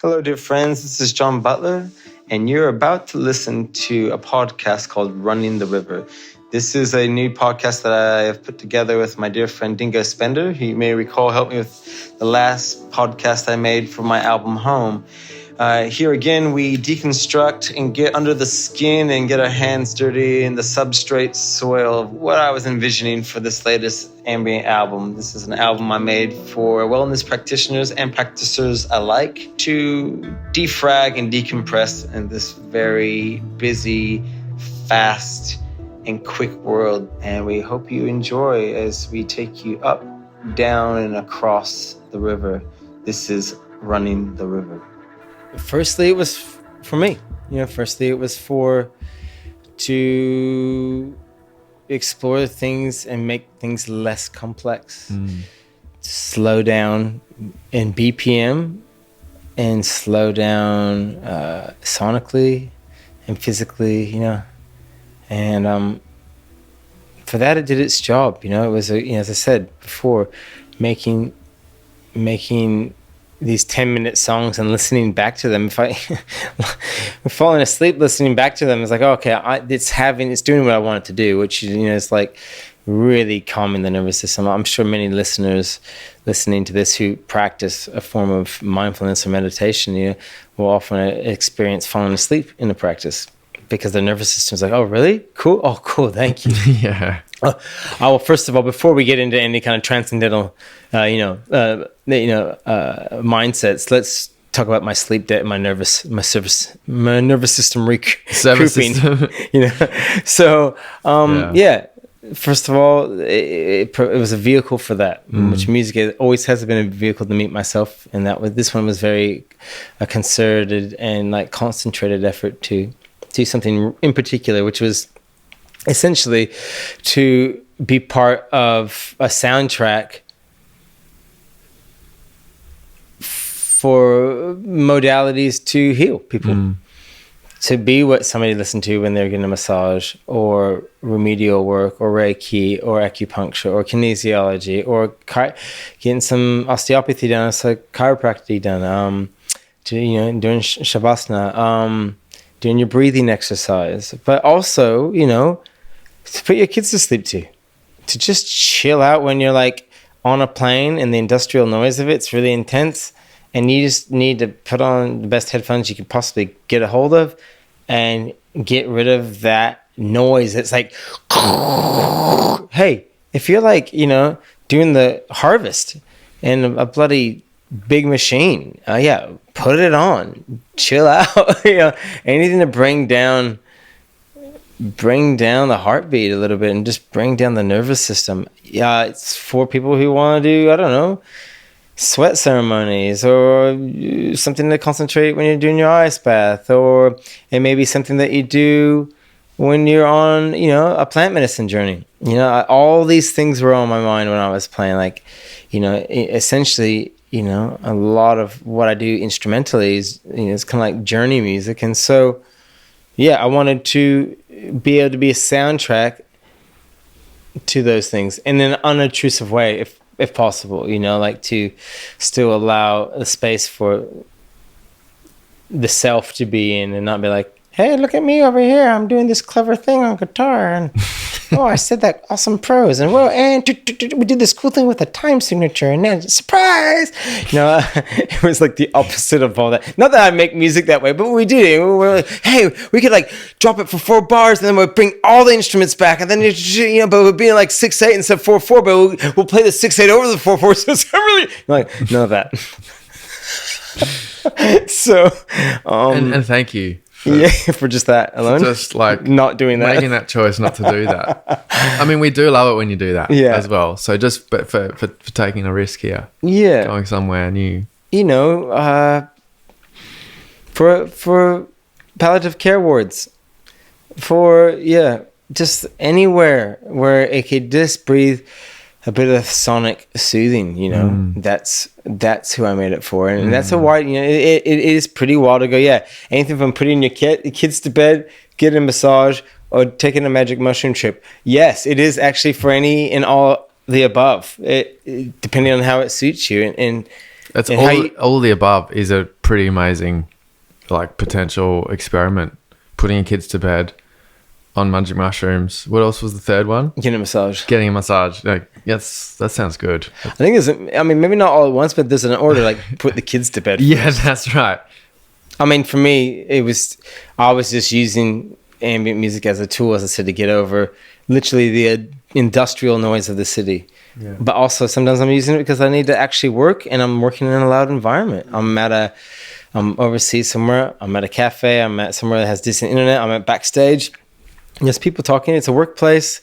Hello, dear friends. This is John Butler, and you're about to listen to a podcast called Running the River. This is a new podcast that I have put together with my dear friend Dingo Spender, who you may recall helped me with the last podcast I made for my album Home. Here again, we deconstruct and get under the skin and get our hands dirty in the substrate soil of what I was envisioning for this latest ambient album. This is an album I made for wellness practitioners and practitioners alike to defrag and decompress in this very busy, fast, and quick world. And we hope you enjoy as we take you up, down, and across the river. This is Running the River. Firstly, it was for me. Firstly, it was to explore things and make things less complex. Slow down in BPM and slow down sonically and physically, And for that, it did its job. It was, as I said before, making these 10-minute songs and listening back to them. If I'm falling asleep listening back to them, it's like, okay, it's doing what I want it to do, which is like really calming the nervous system. I'm sure many listeners listening to this who practice a form of mindfulness or meditation, will often experience falling asleep in the practice because their nervous system is like, oh, really? Cool. Oh, cool. Thank you. Yeah. Well, first of all, before we get into any kind of transcendental, mindsets, let's talk about my sleep debt, my nervous system recouping. So, first of all, it was a vehicle for that, which music always has been a vehicle to meet myself, and this one was very a concerted and like concentrated effort to do something in particular, which was essentially to be part of a soundtrack for modalities to heal people, to be what somebody listened to when they're getting a massage or remedial work or Reiki or acupuncture or kinesiology or getting some osteopathy done, so chiropractic done, doing shavasana, doing your breathing exercise, but also, to put your kids to sleep to just chill out when you're like on a plane and the industrial noise of it's really intense and you just need to put on the best headphones you can possibly get a hold of and get rid of that noise. It's like, hey, if you're like, doing the harvest in a bloody big machine, put it on, chill out, anything to bring down the heartbeat a little bit and just bring down the nervous system. It's for people who want to do, I don't know, sweat ceremonies or something to concentrate when you're doing your ice bath, or it may be something that you do when you're on, a plant medicine journey. All these things were on my mind when I was playing, like, essentially, a lot of what I do instrumentally is, it's kind of like journey music. And so, I wanted to be able to be a soundtrack to those things in an unobtrusive way, if possible, like to still allow the space for the self to be in and not be like, hey, look at me over here, I'm doing this clever thing on guitar, and I said that awesome prose, and we did this cool thing with a time signature, and then surprise, it was like the opposite of all that. Not that I make music that way, but we do. We're like, hey, we could like drop it for 4 bars, and then we'll bring all the instruments back, and then but we'll be like 6/8 instead of 4/4, but we'll play the 6/8 over the 4/4. So it's really like none of that. So, and thank you. For just that alone. Just like not doing that. Making that choice not to do that. I mean, we do love it when you do that as well. So just but for taking a risk here. Yeah. Going somewhere new. For palliative care wards. For just anywhere where it could just breathe a bit of sonic soothing, that's who I made it for. And that's a wide, it is pretty wild to go, anything from putting your kids to bed, getting a massage, or taking a magic mushroom trip. Yes, it is actually for any and all the above, depending on how it suits you. And That's And all of the above is a pretty amazing, like, potential experiment. Putting your kids to bed on magic mushrooms. What else was the third one? Getting a massage. Getting a massage. Like, yes, that sounds good. I think maybe not all at once, but there's an order, like put the kids to bed. Yeah, that's right. I mean, for me, I was just using ambient music as a tool, as I said, to get over literally the industrial noise of the city. Yeah. But also sometimes I'm using it because I need to actually work, and I'm working in a loud environment. I'm overseas somewhere. I'm at a cafe. I'm at somewhere that has decent internet. I'm at backstage. There's people talking. It's a workplace,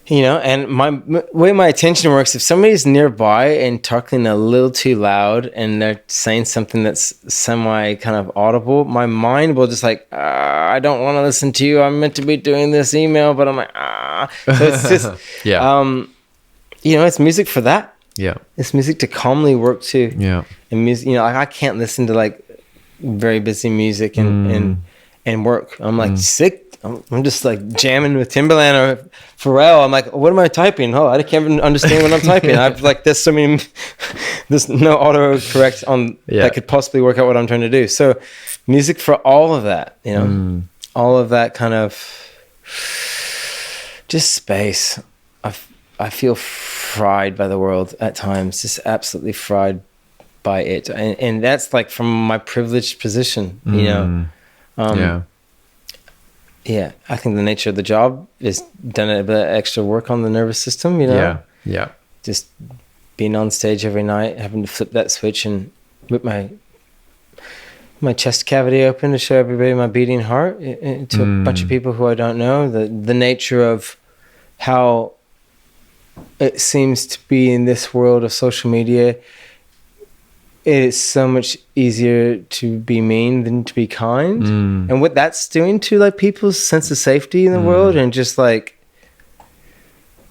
and way my attention works, if somebody's nearby and talking a little too loud and they're saying something that's semi kind of audible, my mind will just like, I don't want to listen to you. I'm meant to be doing this email, but I'm like, So it's just, it's music for that. Yeah. It's music to calmly work to. Yeah. And music, I can't listen to like very busy music and work. I'm like sick. I'm just like jamming with Timberland or Pharrell. I'm like, what am I typing? Oh, I can't even understand what I'm typing. I've like, there's no autocorrect on that could possibly work out what I'm trying to do. So music for all of that, all of that kind of just space. I feel fried by the world at times, just absolutely fried by it. And that's like from my privileged position, Yeah, I think the nature of the job is done a bit of extra work on the nervous system, Yeah. Just being on stage every night, having to flip that switch and whip my chest cavity open to show everybody my beating heart to a bunch of people who I don't know. The nature of how it seems to be in this world of social media, it is so much easier to be mean than to be kind. And what that's doing to like people's sense of safety in the world, and just like,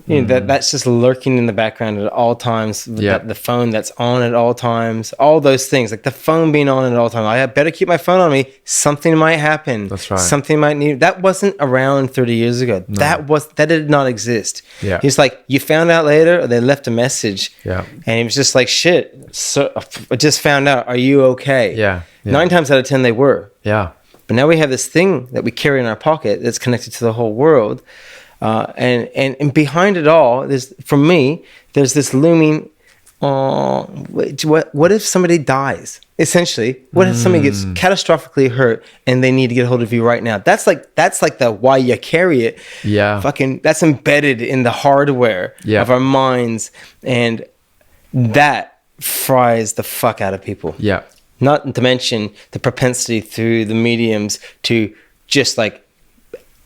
that's just lurking in the background at all times. The phone that's on at all times, all those things, like the phone being on at all times. I better keep my phone on me. Something might happen. That's right. Something might need. That wasn't around 30 years ago. No. That did not exist. Yeah. He's like, you found out later, or they left a message. Yeah. And he was just like, shit. So I just found out. Are you okay? Yeah. 9 times out of 10 they were. Yeah. But now we have this thing that we carry in our pocket that's connected to the whole world. And behind it all, there's this looming, what if somebody dies? Essentially, what if somebody gets catastrophically hurt and they need to get a hold of you right now? That's like the why you carry it. Yeah. That's embedded in the hardware of our minds, and that fries the fuck out of people. Yeah. Not to mention the propensity through the mediums to just like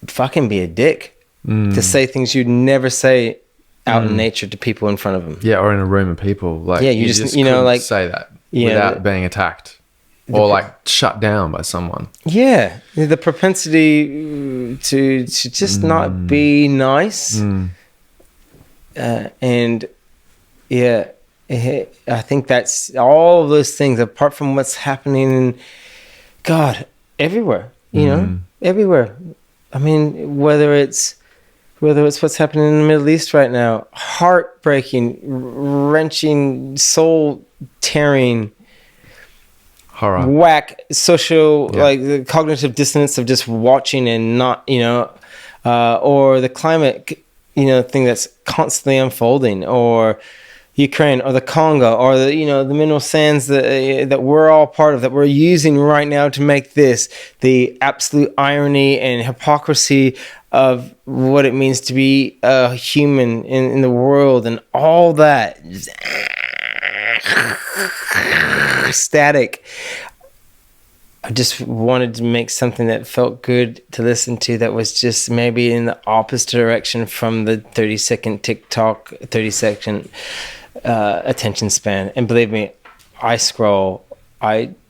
fucking be a dick. To say things you'd never say out in nature to people in front of them. Yeah, or in a room of people. Like, you just like say that without being attacked or like shut down by someone. Yeah, the propensity to just not be nice. And I think that's all of those things, apart from what's happening in God everywhere. Everywhere. I mean, whether it's what's happening in the Middle East right now, heartbreaking, wrenching, soul-tearing, horror, whack, social, like the cognitive dissonance of just watching and not, or the climate, thing that's constantly unfolding, or Ukraine, or the Congo, or the mineral sands that we're all part of, that we're using right now to make this, the absolute irony and hypocrisy of what it means to be a human in the world, and all that static. I just wanted to make something that felt good to listen to, that was just maybe in the opposite direction from the 30-second TikTok, 30-second attention span. And believe me, I scroll.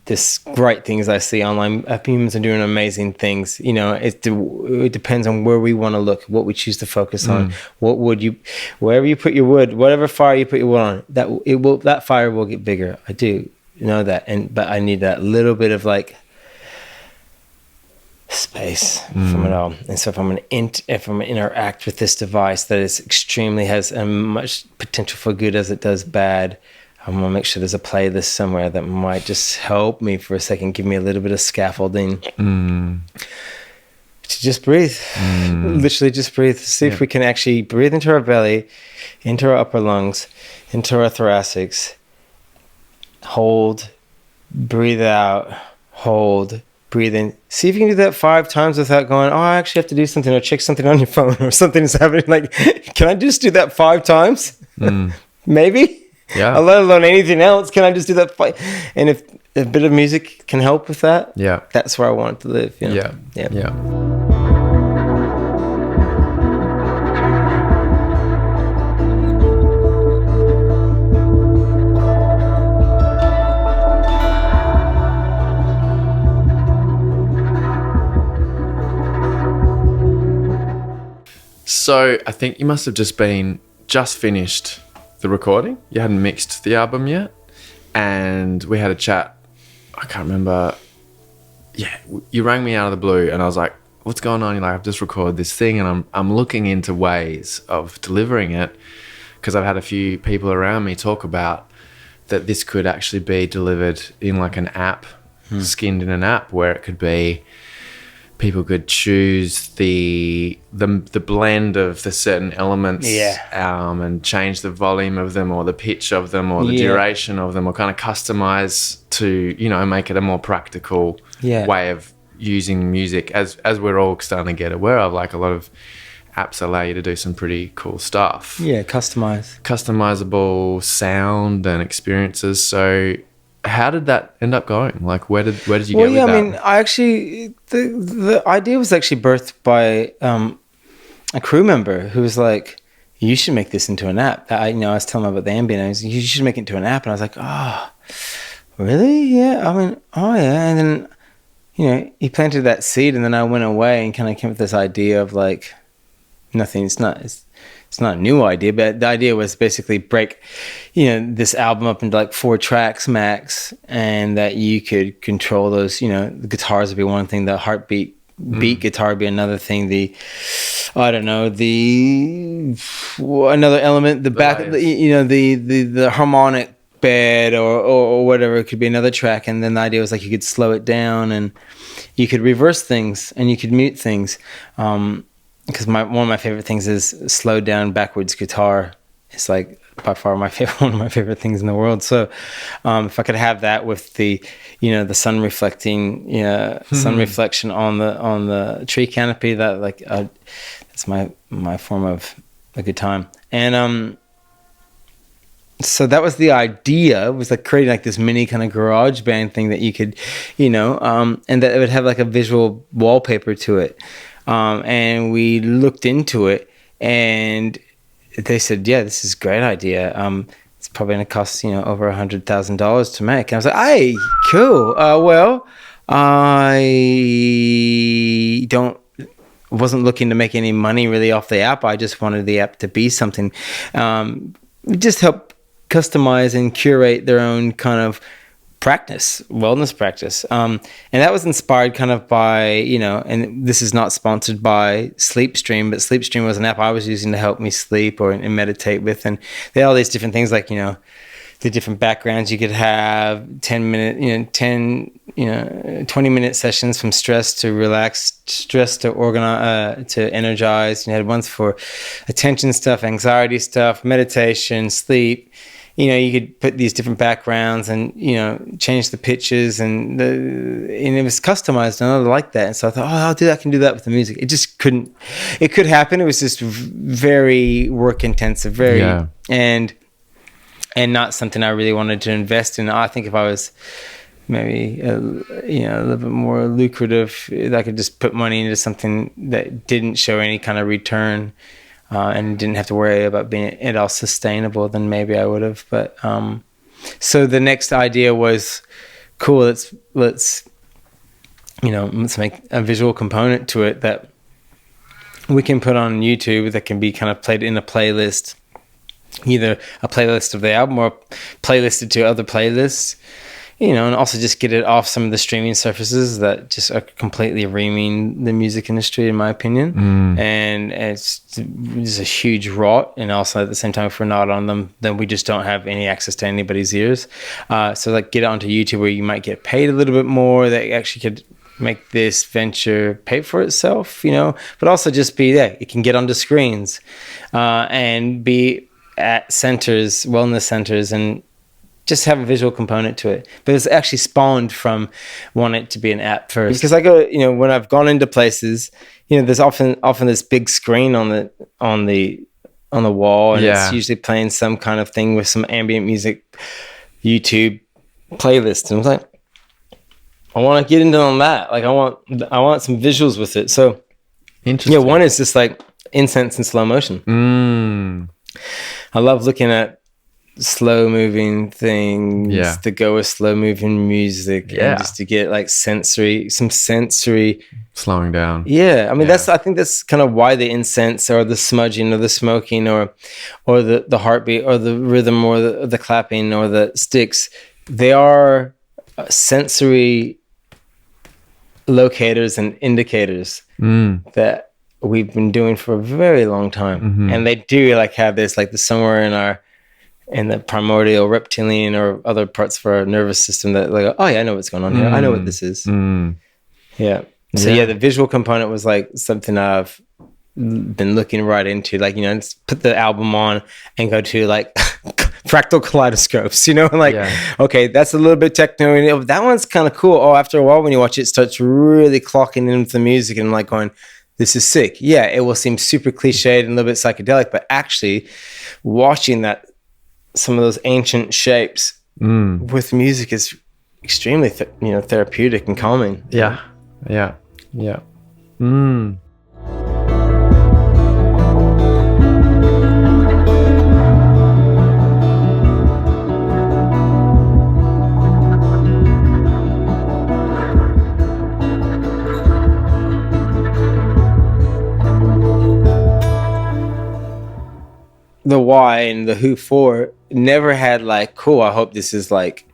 There's great things I see online. Humans are doing amazing things. It depends on where we want to look, what we choose to focus on. Wherever you put your wood, whatever fire you put your wood on, that fire will get bigger. I do know that, but I need that little bit of like space from it all. And so if I'm going to interact with this device that is extremely, has as much potential for good as it does bad, I'm gonna make sure there's a playlist somewhere that might just help me for a second, give me a little bit of scaffolding to just breathe. Literally just breathe. See if we can actually breathe into our belly, into our upper lungs, into our thoracics. Hold, breathe out, hold, breathe in. See if you can do that 5 times without going, oh, I actually have to do something or check something on your phone or something is happening. Like, can I just do that 5 times? Maybe. Yeah. Let alone anything else. Can I just do that? And if a bit of music can help with that, that's where I want to live. You know? Yeah. So I think you must have just finished the recording. You hadn't mixed the album yet, and we had a chat. I can't remember. Yeah, you rang me out of the blue, and I was like, "What's going on?" You're like, "I've just recorded this thing, and I'm looking into ways of delivering it because I've had a few people around me talk about that this could actually be delivered in like an app, skinned in an app, where it could be." People could choose the blend of the certain elements and change the volume of them or the pitch of them or the duration of them or kind of customize to, make it a more practical way of using music as we're all starting to get aware of. Like a lot of apps allow you to do some pretty cool stuff. Yeah, customizable sound and experiences. So how did that end up going? Like, where did you get with that? I mean, I actually the idea was actually birthed by a crew member who was like, "You should make this into an app." I was telling him about the ambient. I was like, "You should make it into an app," and I was like, "Oh, really? Yeah." I mean, oh yeah. And then he planted that seed, and then I went away and kind of came with this idea of like nothing. It's not a new idea, but the idea was basically break, this album up into like 4 tracks max, and that you could control those. The guitars would be one thing, the heartbeat beat guitar would be another thing. Another element, the back, the harmonic bed or whatever, it could be another track. And then the idea was like you could slow it down and you could reverse things and you could mute things. Because one of my favorite things is slowed down backwards guitar. It's like by far one of my favorite things in the world. So if I could have that with the the sun reflecting sun reflection on the tree canopy, that like that's my form of a good time. And so that was the idea. It was like creating like this mini kind of garage band thing that you could and that it would have like a visual wallpaper to it. And we looked into it, and they said, "Yeah, this is a great idea. It's probably going to cost over $100,000 to make." And I was like, "Hey, cool. Well, I wasn't looking to make any money really off the app. I just wanted the app to be something, just help customize and curate their own kind of wellness practice. And that was inspired kind of by, and this is not sponsored by Sleepstream, but Sleepstream was an app I was using to help me sleep and meditate with. And they had all these different things like, the different backgrounds you could have, 20-minute sessions from stress to relax, stress to organize, to energize. You had ones for attention stuff, anxiety stuff, meditation, sleep. You could put these different backgrounds and, change the pitches and it was customized and I liked that. And so I thought, I can do that with the music. It just couldn't, it could happen. It was just very work intensive, and not something I really wanted to invest in. I think if I was maybe, a little bit more lucrative, I could just put money into something that didn't show any kind of return. And didn't have to worry about being at all sustainable, then maybe I would have. But so the next idea was, cool. Let's make a visual component to it that we can put on YouTube that can be kind of played in a playlist, either a playlist of the album or playlisted to other playlists. and also just get it off some of the streaming surfaces that just are completely reaming the music industry, in my opinion. And it's a huge rot. And also at the same time, if we're not on them, then we just don't have any access to anybody's ears. So like get it onto YouTube where you might get paid a little bit more, that actually could make this venture pay for itself, but also just be there. It can get onto screens and be at centers, wellness centers, and just have a visual component to it. But it's actually spawned from wanting it to be an app first. Because I go, when I've gone into places, there's often this big screen on the wall, and it's usually playing some kind of thing with some ambient music YouTube playlist. And I was like, I want to get into on that. Like I want some visuals with it. So interesting. One is just like incense in slow motion. I love looking at slow moving things to go with slow moving music, and just to get like some sensory slowing down. I mean, I think that's kind of why the incense or the smudging or the smoking or the heartbeat or the rhythm or the clapping or the sticks, they are sensory locators and indicators that we've been doing for a very long time. And they do like have this, like somewhere in the primordial reptilian or other parts of our nervous system that like, oh yeah, I know what's going on here. I know what this is. So the visual component was like something I've been looking right into, like, just put the album on and go to like fractal kaleidoscopes, okay, that's a little bit techno, that one's kind of cool. Oh, after a while when you watch it, starts really clocking in with the music and like going, this is sick. Yeah, it will seem super cliched and a little bit psychedelic, but actually watching that, some of those ancient shapes with music is extremely therapeutic and calming. Yeah. The why and the who for never had like, cool, I hope this is like,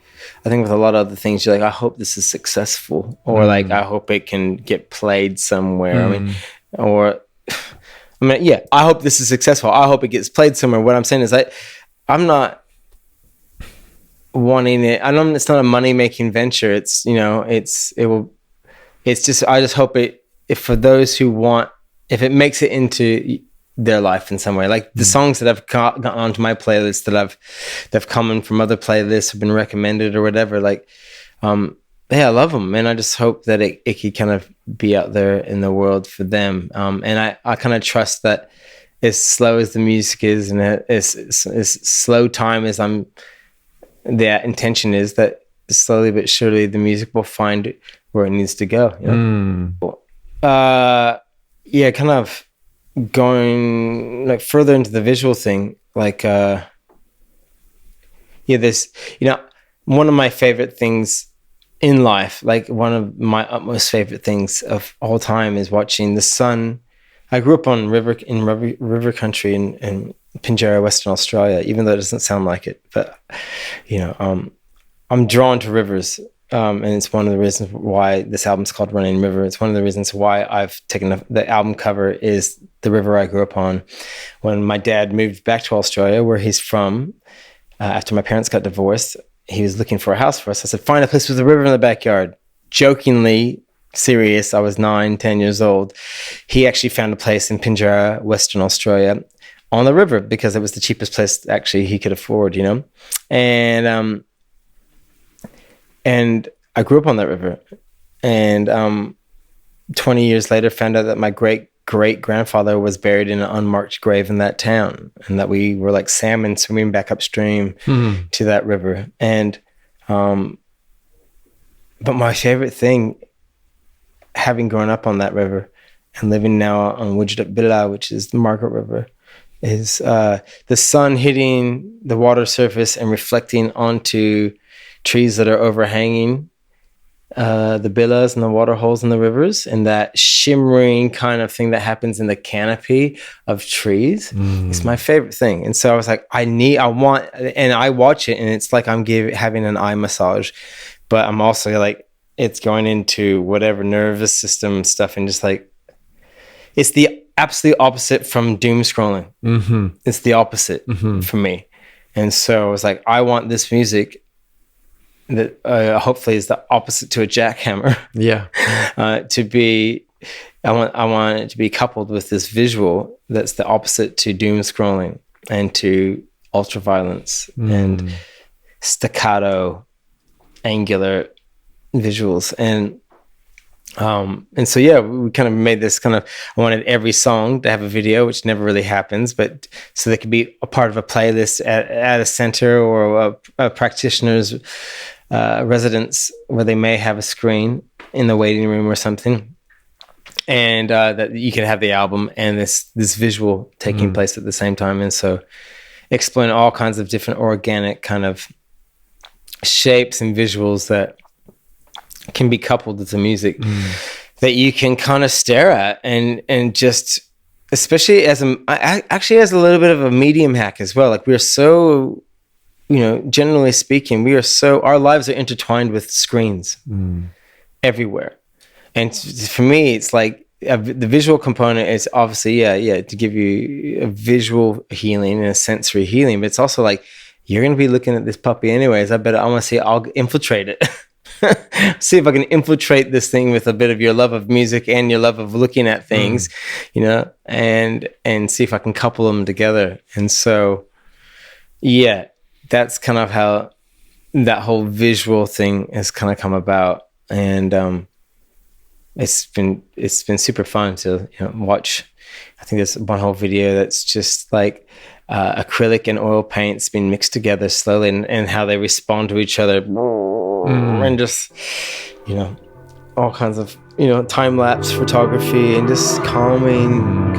I think with a lot of other things, you're like, I hope this is successful, or like, I hope it can get played somewhere. I hope this is successful. I hope it gets played somewhere. What I'm saying is I'm not wanting it. It's not a money making venture. It's, I just hope if for those who want, if it makes it into their life in some way, like the songs that have gotten onto my playlist that've come in from other playlists, have been recommended or whatever, like I love them, and I just hope that it could kind of be out there in the world for them, and I kind of trust that as slow as the music is, and as slow time as the intention is, that slowly but surely the music will find where it needs to go, kind of going like further into the visual thing, like this, one of my favorite things in life, like one of my utmost favorite things of all time, is watching the sun. I grew up on river country in Pinjarra, Western Australia, even though it doesn't sound like it, but I'm drawn to rivers. And it's one of the reasons why this album's called Running River. It's one of the reasons why I've taken the album cover is the river I grew up on. When my dad moved back to Australia, where he's from, after my parents got divorced, he was looking for a house for us. I said, find a place with a river in the backyard. Jokingly serious, I was 9-10 years old. He actually found a place in Pinjarra, Western Australia, on the river, because it was the cheapest place actually he could afford, And I grew up on that river, and 20 years later found out that my great-great-grandfather was buried in an unmarked grave in that town, and that we were like salmon swimming back upstream to that river. And but my favorite thing, having grown up on that river and living now on Wujud Billah, which is the Margaret River, is the sun hitting the water surface and reflecting onto trees that are overhanging the billas and the water holes in the rivers, and that shimmering kind of thing that happens in the canopy of trees. It's my favorite thing. And so I was like, I want, and I watch it, and it's like I'm having an eye massage, but I'm also like, it's going into whatever nervous system stuff, and just like, it's the absolute opposite from doom scrolling. It's the opposite for me. And so I was like, I want this music that hopefully is the opposite to a jackhammer. Yeah. I want it to be coupled with this visual that's the opposite to doom scrolling and to ultraviolence and staccato, angular visuals. And so yeah, we kind of made this kind of, I wanted every song to have a video, which never really happens, but so they could be a part of a playlist at a center or a practitioner's residence where they may have a screen in the waiting room or something. And that you could have the album and this visual taking place at the same time. And so exploring all kinds of different organic kind of shapes and visuals that can be coupled with the music that you can kind of stare at and just, especially actually as a little bit of a medium hack as well. Like we're so, generally speaking, our lives are intertwined with screens everywhere. And for me, it's like the visual component is obviously, to give you a visual healing and a sensory healing, but it's also like, you're going to be looking at this puppy anyways. I want to see, I'll infiltrate it. See if I can infiltrate this thing with a bit of your love of music and your love of looking at things, and see if I can couple them together. And so, yeah, that's kind of how that whole visual thing has kind of come about. And it's been super fun to watch. I think there's one whole video that's just like acrylic and oil paints being mixed together slowly, and how they respond to each other. And just, all kinds of, time-lapse photography and just calming.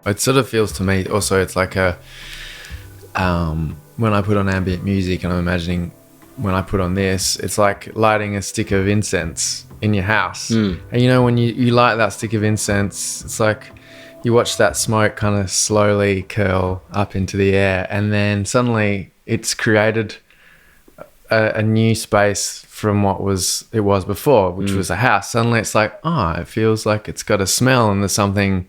It sort of feels to me also, it's like when I put on ambient music, and I'm imagining when I put on this, it's like lighting a stick of incense in your house. And when you light that stick of incense, it's like you watch that smoke kind of slowly curl up into the air, and then suddenly it's created a new space from what it was before, which was a house. Suddenly it's like, it feels like it's got a smell, and there's something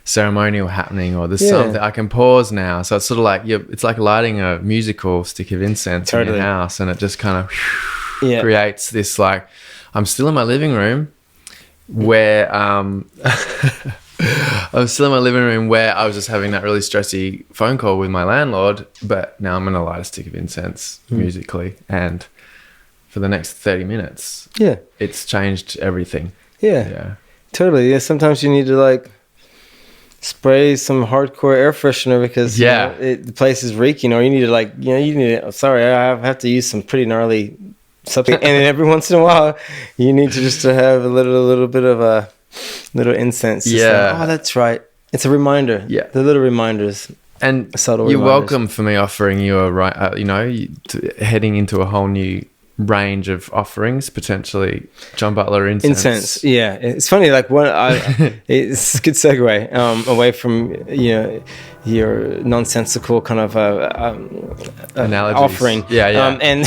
ceremonial happening, or there's something I can pause now. So it's sort of like it's like lighting a musical stick of incense in your house, and it just kind of creates this, like, I'm still in my living room where I'm still in my living room where I was just having that really stressy phone call with my landlord, but now I'm going to light a stick of incense musically, and for the next 30 minutes it's changed everything. Totally. Sometimes you need to like spray some hardcore air freshener because the place is reeking, or you need to sorry, I have to use some pretty gnarly something. And then every once in a while you need to just to have a little bit of a little incense. Like, that's right, it's a reminder. The little reminders, and subtle you're reminders. welcome for me offering you heading into a whole new range of offerings, potentially John Butler incense. It's funny, like it's a good segue away from your nonsensical kind of analogies. offering, and